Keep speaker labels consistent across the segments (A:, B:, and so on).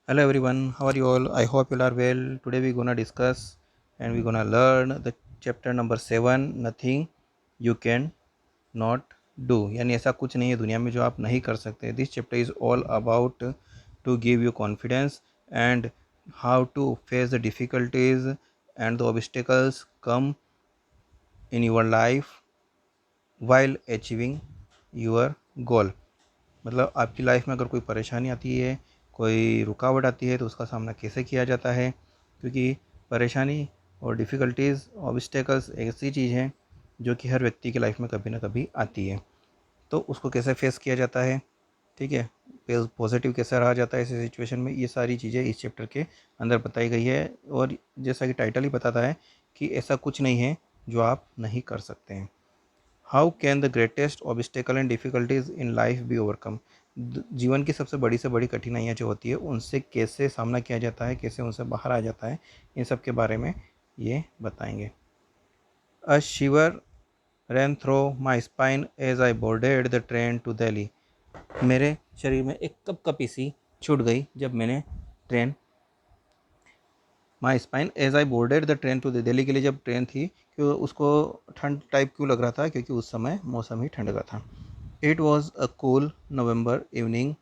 A: Hello everyone, how are you all? I hope you all are well. Today we're gonna discuss and we're gonna learn the chapter number 7, nothing you can not do. यानी ऐसा कुछ नहीं है दुनिया में जो आप नहीं कर सकते. This chapter is all about to give you confidence and how to face the difficulties and the obstacles come in your life while achieving your goal. मतलब आपकी लाइफ में अगर कोई परेशानी आती है, कोई रुकावट आती है तो उसका सामना कैसे किया जाता है, क्योंकि परेशानी और डिफ़िकल्टीज़ ऑब्स्टेकल्स ऐसी चीज़ हैं जो कि हर व्यक्ति की लाइफ में कभी ना कभी आती है, तो उसको कैसे फेस किया जाता है, ठीक है, पॉजिटिव कैसे रहा जाता है ऐसी सिचुएशन में, ये सारी चीज़ें इस चैप्टर के अंदर बताई गई है। और जैसा कि टाइटल ही बताता है कि ऐसा कुछ नहीं है जो आप नहीं कर सकते हैं। How can the greatest obstacle and difficulties in life be overcome. जीवन की सबसे बड़ी से बड़ी कठिनाइयाँ जो होती है उनसे कैसे सामना किया जाता है, कैसे उनसे बाहर आ जाता है, इन सब के बारे में ये बताएंगे। A shiver ran through my spine as I boarded the train to Delhi. मेरे शरीर में एक कपकपी सी छूट गई जब मैंने train my spine as I boarded the train to Delhi के लिए जब ट्रेन थी, क्यों उसको ठंड टाइप क्यों लग रहा था, क्योंकि उस समय मौसम ही ठंड का था। It was a cool November evening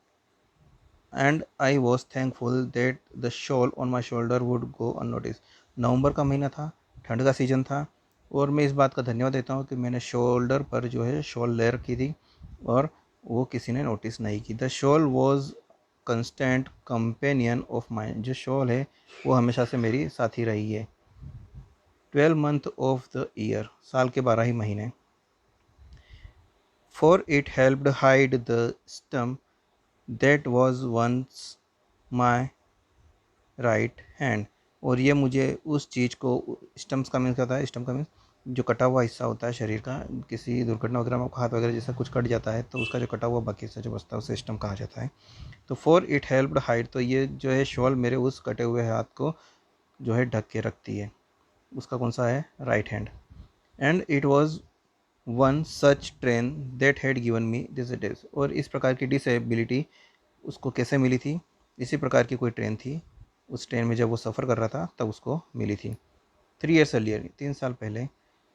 A: and I was thankful that the shawl on my shoulder would go unnoticed. नवंबर का महीना था, ठंड का सीज़न था, और मैं इस बात का धन्यवाद देता हूँ कि मैंने शोल्डर पर जो है शॉल ले रखी थी और वो किसी ने नोटिस नहीं की। The shawl was constant companion of mind. जो शॉल है वो हमेशा से मेरी साथी रही है। 12 मंथ ऑफ द ईयर, साल के 12 ही महीने। For it helped hide the stump that was once my right hand. और ये मुझे उस चीज़ को, स्टम्प्स का मीन्स क्या होता है, स्टम्प का मीन्स जो कटा हुआ हिस्सा होता है शरीर का, किसी दुर्घटना वगैरह में आपका हाथ वगैरह जैसा कुछ कट जाता है तो उसका जो कटा हुआ बाकी हिस्सा जो बचता है उसे स्टम्प कहा जाता है। तो फॉर इट हेल्प्ड हाइड, तो ये जो है शॉल मेरे उस कटे हुए हाथ को जो है ढक के रखती है। उसका कौन सा है, right hand. And it was one such train that had given me disabilities. और इस प्रकार की डिसेबिलिटी उसको कैसे मिली थी, इसी प्रकार की कोई ट्रेन थी, उस ट्रेन में जब वो सफ़र कर रहा था तब उसको मिली थी। 3 years earliयर, 3 साल पहले,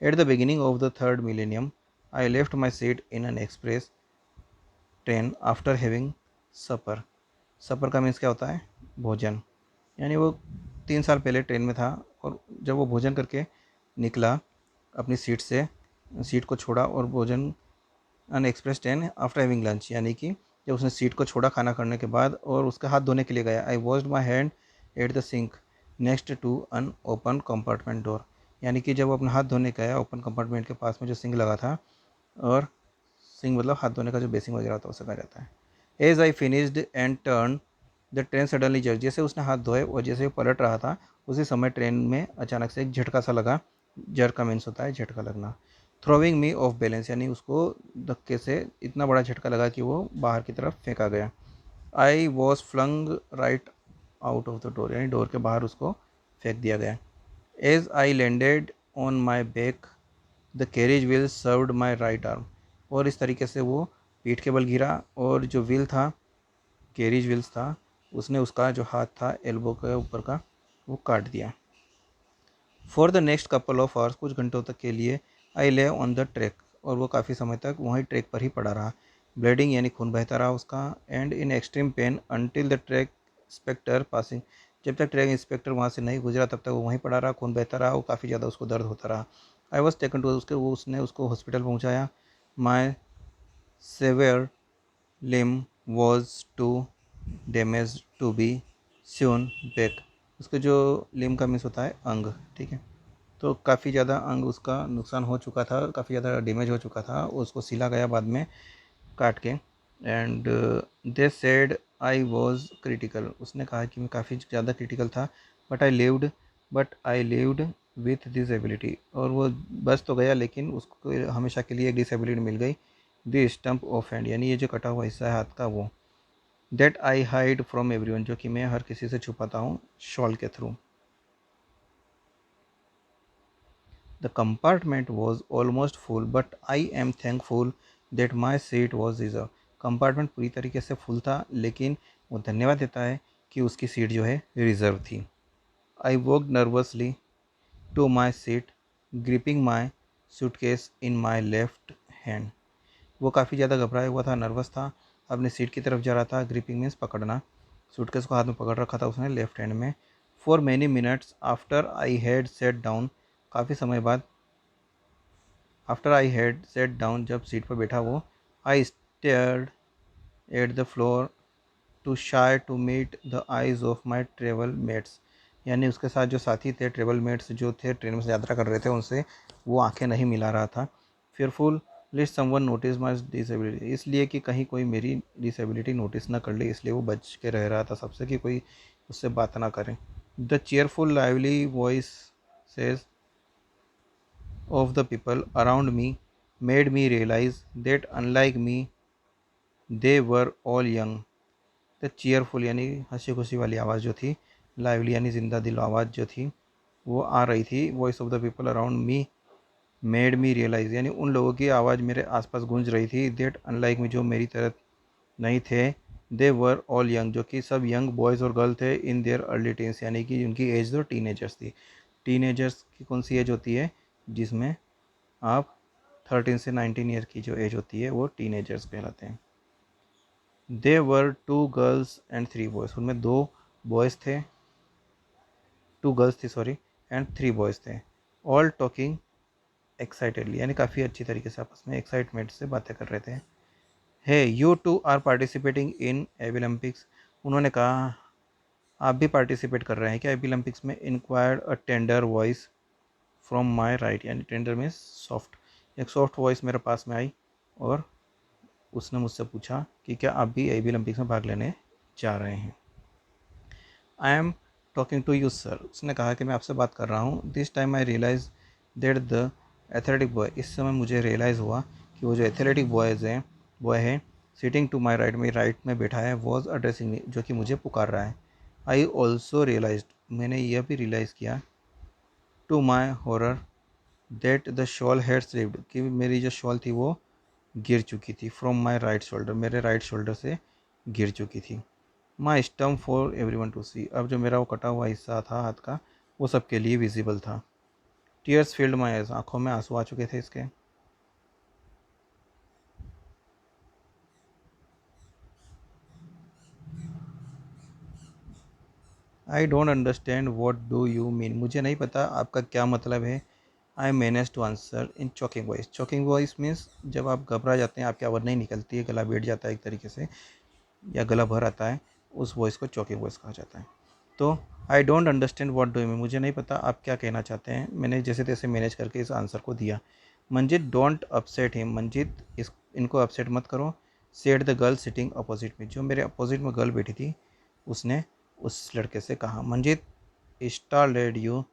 A: at the beginning of the third millennium, I left my seat in an express train after having supper. Supper का मीन्स क्या होता है, भोजन। यानी वो 3 साल पहले ट्रेन में था और जब वो भोजन करके निकला अपनी सीट से, सीट को छोड़ा और भोजन, an express train after having lunch, यानी कि जब उसने सीट को छोड़ा खाना करने के बाद और उसका हाथ धोने के लिए गया। I washed my hand at the sink next to an open compartment door. यानी कि जब वो अपना हाथ धोने गया ओपन कंपार्टमेंट के पास में जो सिंक लगा था, और सिंक मतलब हाथ धोने का जो बेसिंग वगैरह होता है उसे कहा जाता है। As I finished and turn the train suddenly jerk. जैसे उसने हाथ धोए और जैसे वो पलट रहा था उसी समय ट्रेन में अचानक से एक झटका सा लगा। जर्क का मीन्स होता है झटका लगना। थ्रोविंग मी ऑफ बैलेंस, यानी उसको धक्के से इतना बड़ा झटका लगा कि वो बाहर की तरफ फेंका गया। I was flung right out of the door, यानी डोर के बाहर उसको फेंक दिया गया। As I landed on my back the carriage wheel severed my right arm. और इस तरीके से वो पीठ के बल गिरा और जो व्हील था, कैरेज व्हील्स था, उसने उसका जो हाथ था एल्बो के ऊपर का वो काट दिया। For the next couple of hours, कुछ घंटों तक के लिए, आई ले ऑन द ट्रैक, और वो काफ़ी समय तक वहीं ट्रैक पर ही पड़ा रहा। ब्लीडिंग यानी खून बहता रहा उसका। And in extreme pain until the track inspector passing, जब तक ट्रैक इंस्पेक्टर वहाँ से नहीं गुजरा तब तक वो वहीं पड़ा रहा, खून बहता रहा और काफ़ी ज़्यादा उसको दर्द होता रहा। आई वॉज टेकन टू, उसके वो उसने उसको हॉस्पिटल पहुँचाया। My severe limb was too damage to be sewn back. उसके जो लिम का मिस होता है अंग, ठीक है, तो काफ़ी ज़्यादा अंग उसका नुकसान हो चुका था, काफ़ी ज़्यादा डैमेज हो चुका था, उसको सिला गया बाद में काट के। And they said I was critical, उसने कहा कि मैं काफ़ी ज़्यादा क्रिटिकल था। But I lived with disability, और वो बच तो गया लेकिन उसको हमेशा के लिए एक डिसेबिलिटी मिल गई। द स्टम्प ऑफ हैंड, यानी ये जो कटा हुआ हिस्सा है हाथ का वो। That I hide from everyone, जो कि मैं हर किसी से छुपाता हूँ शॉल के through. The compartment was almost full, but I am thankful that my seat was reserved. Compartment पूरी तरीके से फुल था, लेकिन वो धन्यवाद देता है कि उसकी सीट जो है रिज़र्व थी। I walked nervously to my seat gripping my suitcase in my left hand. वो काफ़ी ज़्यादा घबराया हुआ था, नर्वस था, अपनी सीट की तरफ जा रहा था। ग्रिपिंग मीन्स पकड़ना, सूटकेस को हाथ में पकड़ रखा था उसने लेफ्ट हैंड में। For many minutes after I had sat down, काफ़ी समय बाद after I had sat down, जब सीट पर बैठा वो, I stared at the floor too shy to meet the eyes of my travel mates. यानी उसके साथ जो साथी थे, ट्रेवल मेट्स जो थे, ट्रेन में से यात्रा कर रहे थे, उनसे वो आंखें नहीं मिला रहा था। फेयरफुल लिस्ट समवन नोटिस माई डिसेबिलिटी, इसलिए कि कहीं कोई मेरी डिसेबिलिटी नोटिस ना कर ले, इसलिए वो बच के रह रहा था सबसे कि कोई उससे बात ना करे। The cheerful lively voice says of the people around me made me realize that unlike me they were all young। The cheerful यानी हंसी खुशी वाली आवाज़ जो थी, लाइवली यानी जिंदा दिल आवाज़ जो थी वो आ रही थी, voice of the people around me made me realise, यानी उन लोगों की आवाज़ मेरे आसपास गूंज रही थी, देट अनलाइक मी जो मेरी तरह नहीं थे, दे वर ऑल यंग जो कि सब यंग बॉयज़ और गर्ल थे, इन देयर अर्ली टीन्स यानी कि उनकी एज तो टीनेजर्स थी। टीनेजर्स की कौन सी एज होती है, जिसमें आप 13 से 19 ईयर की जो एज होती है वो टीनेजर्स कहलाते हैं। They were two girls and three boys, उनमें दो बॉयज़ थे, टू गर्ल्स थी सॉरी, एंड थ्री बॉयज़ थे। ऑल टॉकिंग एक्साइटेडली यानी काफ़ी अच्छी तरीके से आपस में एक्साइटमेंट से बातें कर रहे थे। Hey you two are participating in Abilympics, उन्होंने कहा आप भी पार्टिसिपेट कर रहे हैं क्या एबी ओलंपिक्स में। Inquired a tender voice from my right, यानी टेंडर मीन्स सॉफ्ट, एक सॉफ्ट वॉइस मेरे पास में आई और उसने मुझसे पूछा कि क्या आप भी एबी ओलंपिक्स में भाग लेने जा रहे हैं। I am talking to you sir, उसने कहा कि मैं आपसे बात कर रहा हूँ। This time I realise that the athletic boy, इस समय मुझे रियलाइज़ हुआ कि वो जो एथलेटिक बॉय है सिटिंग टू माई राइट, मेरी राइट में बैठा है, वॉज अड्रेसिंग मी जो कि मुझे पुकार रहा है। आई ऑल्सो रियलाइज, मैंने यह भी रियलाइज़ किया, to my horror, that the shawl had slipped, कि मेरी जो शॉल थी वो गिर चुकी थी, फ्रॉम माई राइट शोल्डर, मेरे राइट शोल्डर से गिर चुकी थी। My stump for everyone to see, अब जो मेरा वो कटा हुआ हिस्सा था हाथ का वो सबके लिए विजिबल था। टीयर्स फील्ड माई आइज, आंखों में आंसू आ चुके थे इसके। I don't understand what do you mean, मुझे नहीं पता आपका क्या मतलब है। I manage to answer in choking voice, choking voice means जब आप घबरा जाते हैं, आपकी आवाज़ नहीं निकलती है, गला बैठ जाता है एक तरीके से या गला भर आता है, उस वॉइस को चॉकिंग वॉइस कहा जाता है। तो आई don't understand what do you mean, मुझे नहीं पता आप क्या कहना चाहते हैं। मैंने जैसे तैसे मैनेज करके इस आंसर को दिया। Manjit don't upset him, Manjit इनको अपसेट मत करो। Said the girl sitting opposite में, जो मेरे अपोजिट में गर्ल बैठी थी उसने उस लड़के से कहा। Manjit startled you,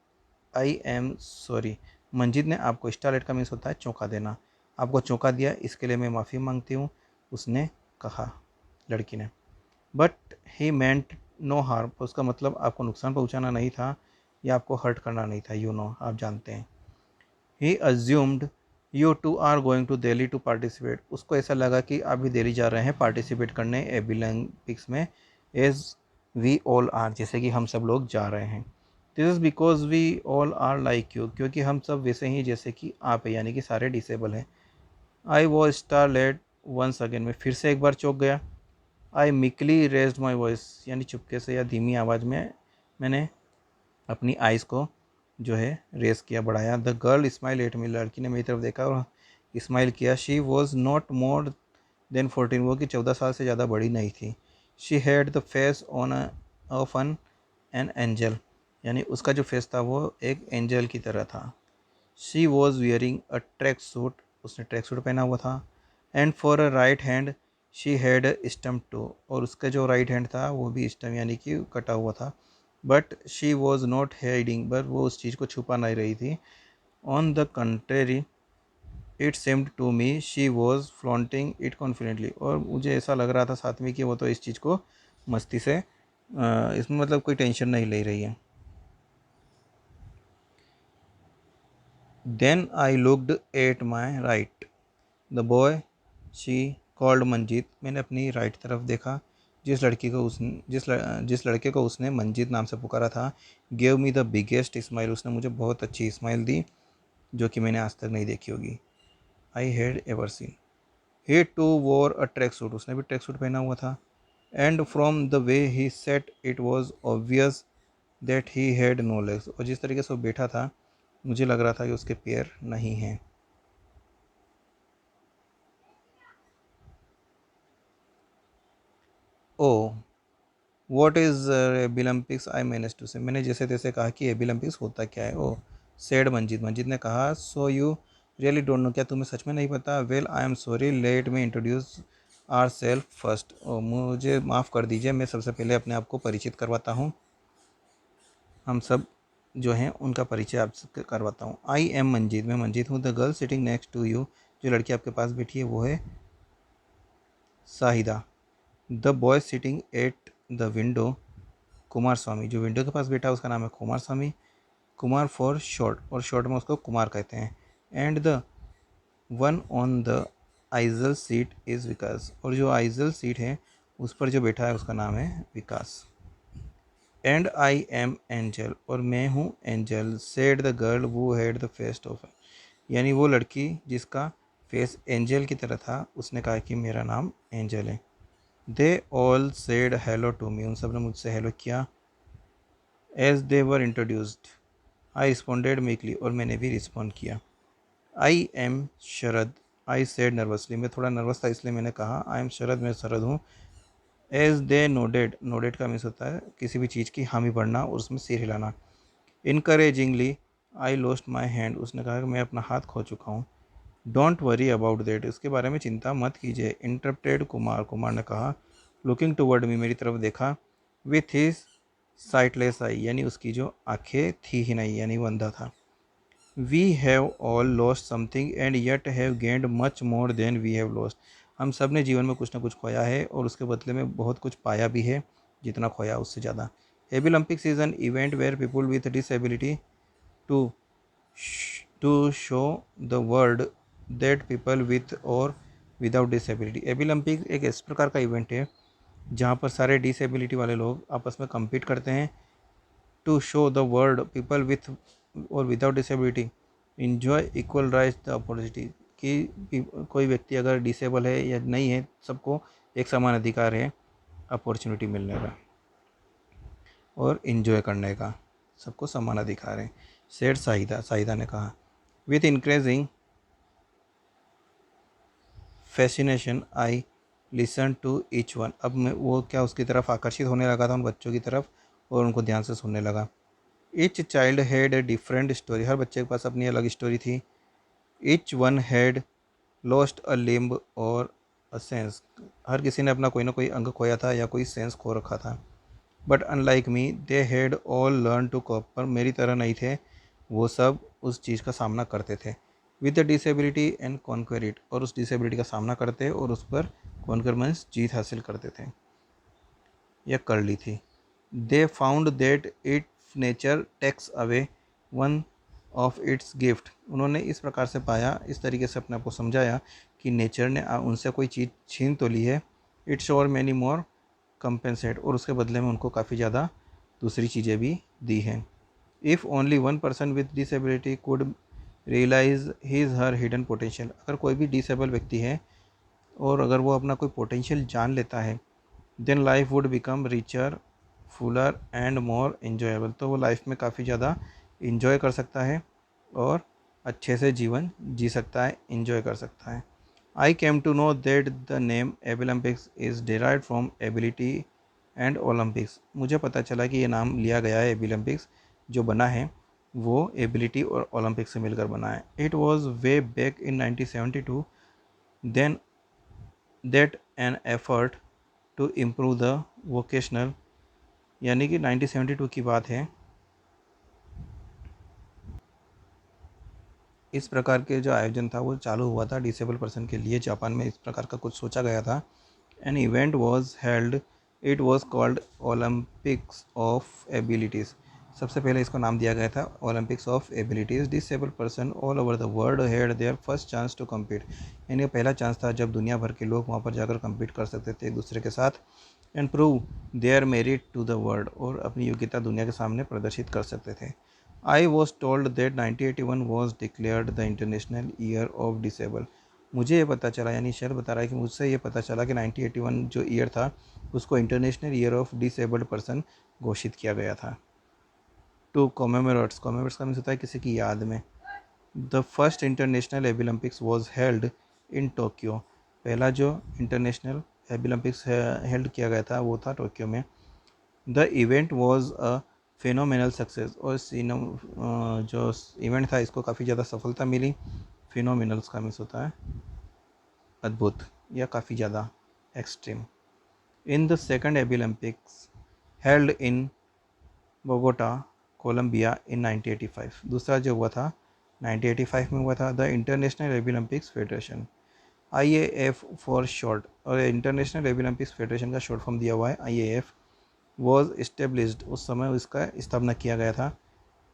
A: I am sorry, Manjit ने आपको, स्टारलेड का मीन्स होता है चौंका देना, आपको चौंका दिया, इसके लिए मैं माफ़ी मांगती हूँ, उसने कहा लड़की ने। But he meant no harm, उसका मतलब आपको नुकसान पहुंचाना नहीं था या आपको हर्ट करना नहीं था, यू नो आप जानते हैं। He assumed you two are going to Delhi to participate, उसको ऐसा लगा कि आप भी दिल्ली जा रहे हैं पार्टिसिपेट करने एबी ओलंपिक्स में, एज वी ऑल आर, जैसे कि हम सब लोग जा रहे हैं। This is because we all are like you, क्योंकि हम सब वैसे ही जैसे कि आप है, यानी कि सारे डिसेबल हैं। I was startled once again, मैं फिर से एक बार चौंक गया। आई मिकली रेज्ड माई वॉइस, यानी चुपके से या धीमी आवाज़ में मैंने अपनी आइज़ को जो है रेस किया, बढ़ाया। The girl smile at me, लड़की ने मेरी तरफ देखा और स्माइल किया। She was not more than 14, वो कि 14 साल से ज़्यादा बड़ी नहीं थी। She had the face on off an angel, यानी उसका जो फेस था वो एक एंजल की तरह था। She was wearing a track suit, उसने ट्रैक सूट पहना हुआ था। And for a right hand she had stump too, और उसका जो राइट हैंड था वो भी स्टम्प यानी कि कटा हुआ था। But she was not hiding, but वो उस चीज़ को छुपा नहीं रही थी। On the contrary it seemed to me she was flaunting it confidently, और मुझे ऐसा लग रहा था साथ में कि वो तो इस चीज़ को मस्ती से इसमें मतलब कोई टेंशन नहीं ले रही है। Then I looked at my right the boy she called Manjeet, मैंने अपनी राइट तरफ देखा जिस लड़के को उसने मंजीत नाम से पुकारा था, gave me the biggest smile, उसने मुझे बहुत अच्छी स्माइल दी जो कि मैंने आज तक नहीं देखी होगी, I had ever seen. He too wore a track suit, उसने भी ट्रैक सूट पहना हुआ था। And from the way he sat it was obvious that he had no legs, और जिस तरीके से वो बैठा था मुझे लग रहा था कि उसके पैर नहीं हैं। Oh what is Abilympics, I manage to say, मैंने जैसे तैसे कहा कि एबिलम्पिक्स होता क्या है। ओ सेड मंजीत, मंजीत ने कहा, so you really don't know, क्या तुम्हें सच में नहीं पता। Well I am sorry, let me introduce our self first, oh मुझे माफ़ कर दीजिए, मैं सबसे पहले अपने आप को परिचित करवाता हूँ, हम सब जो हैं उनका परिचय आपसे करवाता हूँ। आई एम मंजीत, मैं मंजीत हूँ। The girl sitting next to you, जो लड़की आपके पास बैठी है वो है Sahida. The boy sitting at the window, Kumar Swamy, जो विंडो के पास बैठा है उसका नाम है कुमार स्वामी, कुमार फॉर शॉर्ट, और शॉर्ट में उसको कुमार कहते हैं। And the one on the aisle seat is Vikas, और जो आइजल सीट है उस पर जो बैठा है उसका नाम है विकास। एंड आई एम एंजल, और मैं हूँ एंजल। सेड द गर्ल वो हैड द फेस ऑफ, यानी वो लड़की जिसका फेस एंजल की तरह था उसने कहा कि मेरा नाम एंजल है। They all said hello to me, उन सब ने मुझसे हेलो किया। As they were introduced I responded meekly, और मैंने भी रिस्पॉन्ड किया। I am Sharad, I said nervously, मैं थोड़ा नर्वस था इसलिए मैंने कहा आई एम शरद, मैं शरद हूँ। एज दे नोडेड, नोडेड का मीन्स होता है किसी भी चीज़ की हामी भरना और उसमें सिर हिलाना। इनकरेजिंगली आई लॉस्ट माई हैंड, उसने कहा कि मैं अपना हाथ खो चुका हूँ। डोंट वरी अबाउट दैट, उसके बारे में चिंता मत कीजिए। इंटरप्टेड कुमार, कुमार ने कहा। लुकिंग टूवर्ड मी, मेरी तरफ देखा। विथ हिज साइटलेस आई, यानी उसकी जो आंखें थी ही नहीं, यानी वो अंधा था। We have all lost something and yet have gained much more than we have lost, हम सब ने जीवन में कुछ ना कुछ खोया है और उसके बदले में बहुत कुछ पाया भी है, जितना खोया उससे ज़्यादा। Abilympics is an event where people with disability to show the world that people with और विदाउट डिसेबिलिटी। एबी ओलंपिक एक इस प्रकार का इवेंट है जहाँ पर सारे डिसेबिलिटी वाले लोग आपस में compete करते हैं to show the world people with और without disability enjoy equal right the opportunity, कि कोई व्यक्ति अगर डिसेबल है या नहीं है, सबको एक समान अधिकार है अपॉर्चुनिटी मिलने का और इन्जॉय करने का, सबको समान अधिकार है। सेठ साहिदा, साहिदा ने कहा। With increasing fascination I listen to each one, अब मैं वो क्या उसकी तरफ आकर्षित होने लगा था, उन बच्चों की तरफ, और उनको ध्यान से सुनने लगा। Each child had a different story, हर बच्चे के पास अपनी अलग स्टोरी थी। Each one had lost a limb और अ सेंस, हर किसी ने अपना कोई ना कोई अंग खोया था या कोई सेंस खो रखा था। But unlike me they had all learn to cope, पर मेरी तरह नहीं थे, वो सब उस चीज़ का सामना करते थे। With the disability and conquer it, और उस डिसेबिलिटी का सामना करते और उस पर कॉन्कर मीन्स जीत हासिल करते थे या कर ली थी। They found that it nature takes away one of its gift, उन्होंने इस प्रकार से पाया, इस तरीके से अपने आप को समझाया कि नेचर ने उनसे कोई चीज़ छीन तो ली है। इट्स और मैनी मोर कंपेंसेट, और उसके बदले में उनको काफ़ी ज़्यादा दूसरी चीज़ें भी दी हैं। If only one person with disability could realise his her hidden potential, अगर कोई भी डिसेबल व्यक्ति है और अगर वो अपना कोई पोटेंशियल जान लेता है, then life would become richer fuller and more enjoyable, तो वो लाइफ में काफ़ी ज़्यादा इन्जॉय कर सकता है और अच्छे से जीवन जी सकता है, इन्जॉय कर सकता है। I came to know that the name Abilympics is derive from ability and Olympics, मुझे पता चला कि ये नाम लिया गया है, एबिलम्पिक्स जो बना है वो एबिलिटी और ओलंपिक्स से मिलकर बना है। It was way back in 1972 then that an effort to improve the vocational, यानी कि 1972 की बात है। इस प्रकार के जो आयोजन था वो चालू हुआ था डिसेबल पर्सन के लिए, जापान में इस प्रकार का कुछ सोचा गया था। An event was held, it was called Olympics of abilities, सबसे पहले इसको नाम दिया गया था Olympics of abilities. Disable person all over the world had their first chance to compete, यानी पहला चांस था जब दुनिया भर के लोग वहाँ पर जाकर कम्पीट कर सकते थे एक दूसरे के साथ and prove their merit to the world, और अपनी योग्यता दुनिया के सामने प्रदर्शित कर सकते थे। I was told that 1981 was declared the international year of disable. मुझे ये पता चला, यानी शर बता रहा है कि मुझसे ये पता चला कि 1981 जो ईयर था उसको international year of disabled person घोषित किया गया था। टू कॉमेमोरेट्स, कॉमेमोरेट्स का मीन्स होता है किसी की याद में। The first international Abilympics was held in Tokyo. पहला जो इंटरनेशनल एबी ओलंपिक्स हेल्ड किया गया था वो था टोक्यो में। The event was a phenomenal success, और जो इवेंट था इसको काफ़ी ज़्यादा सफलता मिली। फिनोमिनल्स का मीन्स होता है अद्भुत या काफ़ी ज़्यादा, extreme. In the second Abilympics held in Bogota Colombia in 1985, दूसरा जो हुआ था 1985 में हुआ था। The International Abilympics Federation, IAF for short, और इंटरनेशनल एबी ओलंपिक्स फेडरेशन का शॉर्ट फॉर्म दिया हुआ है IAF, वॉज इस्टेब्लिश्ड, उस समय इसका स्थापना किया गया था।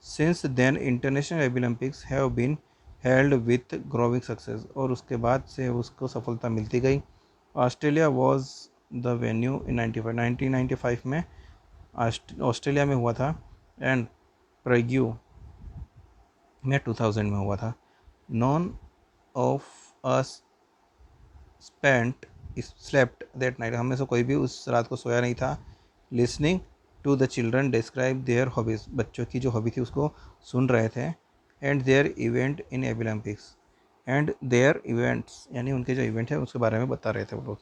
A: Since then international Abilympics have been held with growing success, और उसके बाद से उसको सफलता मिलती गई। Australia was the venue in 1995 में ऑस्ट्रेलिया में हुआ था, एंड प्रग्यू में 2000 में हुआ था। None of us spent slept that night, हमें से कोई भी उस रात को सोया नहीं था। Listening to the children describe their hobbies, बच्चों की जो हॉबी थी उसको सुन रहे थे। And their event in Abilympics, and their events यानी उनके जो इवेंट है उसके बारे में बता रहे थे वो लोग।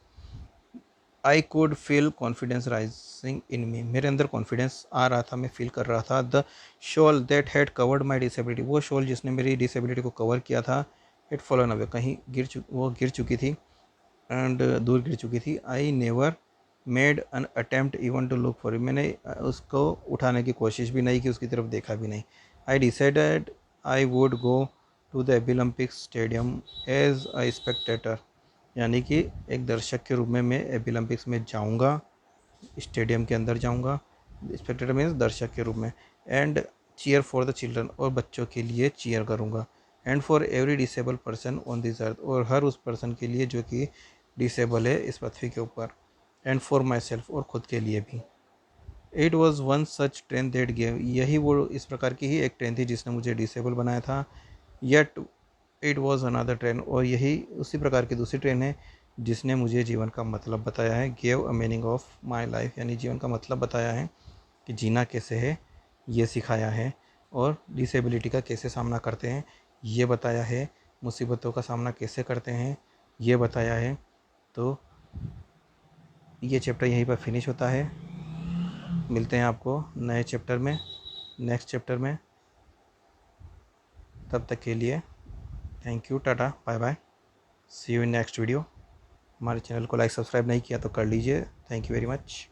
A: I could feel confidence rising in me, मेरे अंदर कॉन्फिडेंस आ रहा था, मैं फील कर रहा था। The shawl that had covered my disability, वो शॉल जिसने मेरी डिसेबिलिटी को कवर किया था, इट फॉलन अवे, कहीं वो गिर चुकी थी, एंड दूर गिर चुकी थी। I never made an attempt even to look for it, मैंने उसको उठाने की कोशिश भी नहीं की, उसकी तरफ देखा भी नहीं। I decided I would go to the Olympic stadium as a spectator, यानी कि एक दर्शक के रूप में मैं एबी ओलंपिक्स में जाऊंगा, स्टेडियम के अंदर जाऊंगा, स्पेक्टेटर मीन्स दर्शक के रूप में। And cheer for the children, और बच्चों के लिए चीयर करूंगा। And for every disable person on this earth, और हर उस पर्सन के लिए जो कि डिसेबल है इस पृथ्वी के ऊपर। एंड फॉर माई सेल्फ, और खुद के लिए भी। It was one such train that gave, यही वो इस प्रकार की ही एक ट्रेन थी जिसने मुझे डिसेबल बनाया था। Yet it was another train, और यही उसी प्रकार की दूसरी ट्रेन है जिसने मुझे जीवन का मतलब बताया है। Gave a meaning of my life, यानी जीवन का मतलब बताया है कि जीना कैसे है ये सिखाया है, और डिसेबिलिटी का कैसे सामना करते हैं ये बताया है, मुसीबतों का सामना कैसे करते हैं ये बताया है। तो ये चैप्टर यहीं पर फिनिश होता है। मिलते हैं आपको नए चैप्टर में, नेक्स्ट चैप्टर में। तब तक के लिए thank you, tata, bye bye, see you in next video. हमारे चैनल को लाइक सब्सक्राइब नहीं किया तो कर लीजिए। Thank you very much.